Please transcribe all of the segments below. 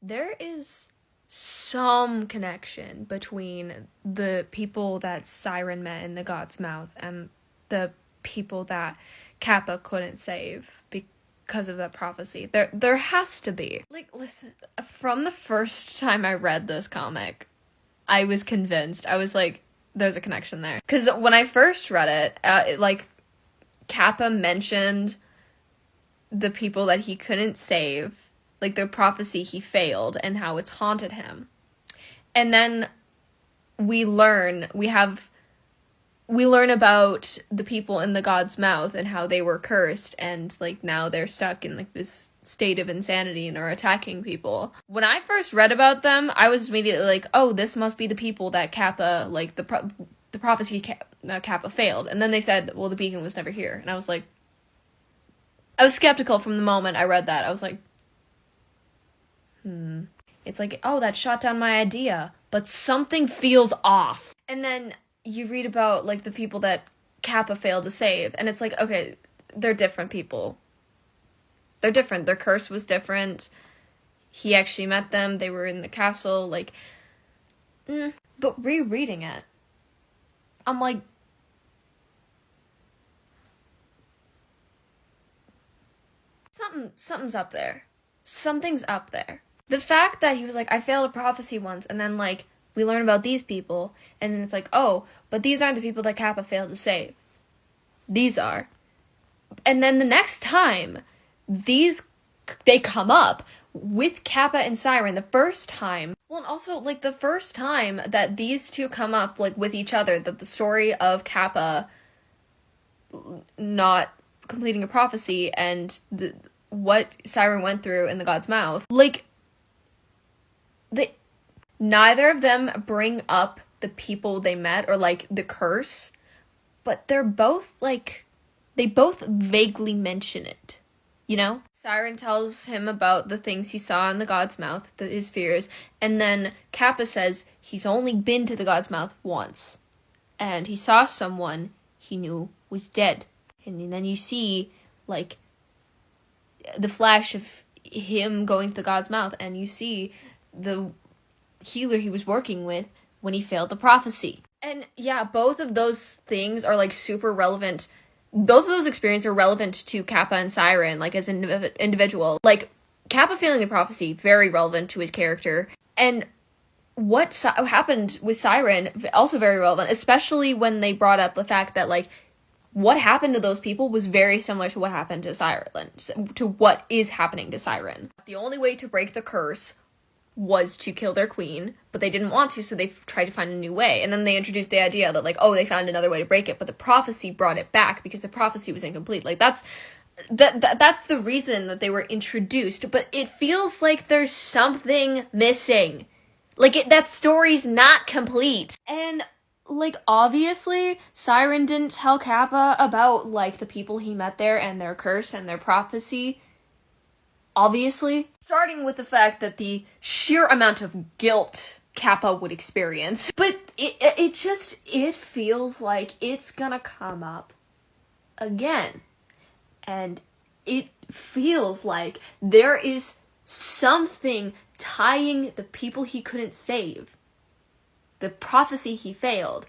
there is some connection between the people that Siren met in the God's Mouth and the people that Kappa couldn't save because of that prophecy. There has to be. Like, listen, from the first time I read this comic, I was convinced. I was like, there's a connection there. Because when I first read it, Kappa mentioned the people that he couldn't save, like the prophecy he failed and how it's haunted him. And then we learn about the people in the God's Mouth and how they were cursed, and like now they're stuck in like this state of insanity and are attacking people. When I first read about them, I was immediately like, oh, this must be the people that Kappa, like the prophecy Kappa failed. And then they said, well, the beacon was never here. And I was like, I was skeptical from the moment I read that. I was like, it's like, oh, that shot down my idea, but something feels off. And then you read about, like, the people that Kappa failed to save, and it's like, okay, they're different people. They're different. Their curse was different. He actually met them. They were in the castle, like, but rereading it, I'm like, something's up there. Something's up there. The fact that he was like, I failed a prophecy once, and then, like, we learn about these people, and then it's like, oh, but these aren't the people that Kappa failed to save. These are. And then the next time, they come up with Kappa and Siren the first time. Well, and also, like, the first time that these two come up, like, with each other, that the story of Kappa not completing a prophecy and what Siren went through in the God's Mouth, like, neither of them bring up the people they met or, like, the curse, but they're both, like, they both vaguely mention it, you know? Siren tells him about the things he saw in the God's Mouth, his fears, and then Kappa says he's only been to the God's Mouth once, and he saw someone he knew was dead. And then you see, like, the flash of him going to the God's Mouth, and you see the healer he was working with when he failed the prophecy. And yeah, both of those things are, like, super relevant. Both of those experiences are relevant to Kappa and Siren, like, as an individual. Like, Kappa failing the prophecy, very relevant to his character. And what happened with Siren, also very relevant, especially when they brought up the fact that, like, what happened to those people was very similar to what happened to Siren, to what is happening to Siren. The only way to break the curse was to kill their queen, but they didn't want to, so they tried to find a new way. And then they introduced the idea that, like, oh, they found another way to break it, but the prophecy brought it back because the prophecy was incomplete. Like, that's the reason that they were introduced, but it feels like there's something missing. Like, that story's not complete. And, like, obviously, Siren didn't tell Kappa about, like, the people he met there and their curse and their prophecy. Obviously. Starting with the fact that the sheer amount of guilt Kappa would experience. But it feels like it's gonna come up again. And it feels like there is something tying the people he couldn't save, the prophecy he failed,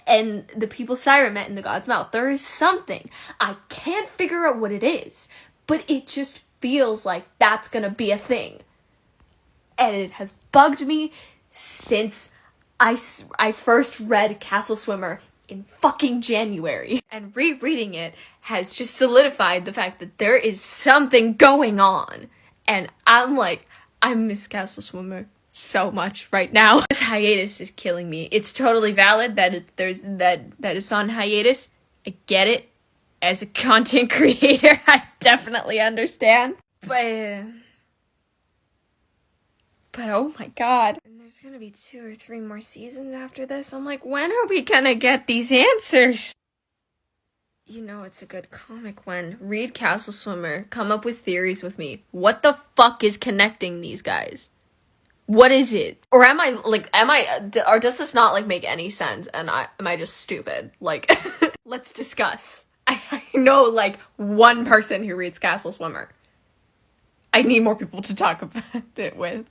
and the people Siren met in the God's Mouth. There is something. I can't figure out what it is, but it just feels like that's gonna be a thing. And it has bugged me since I first read Castle Swimmer in fucking January. And rereading it has just solidified the fact that there is something going on. And I'm like, I miss Castle Swimmer so much right now. This hiatus is killing me. It's totally valid that that it's on hiatus. I get it. As a content creator, I definitely understand. But oh my god. And there's gonna be 2 or 3 more seasons after this. I'm like, when are we gonna get these answers? You know it's a good comic when read Castle Swimmer, come up with theories with me. What the fuck is connecting these guys? What is it? Or or does this not, like, make any sense? And am I just stupid? Like, let's discuss. I know, like, one person who reads Castle Swimmer. I need more people to talk about it with.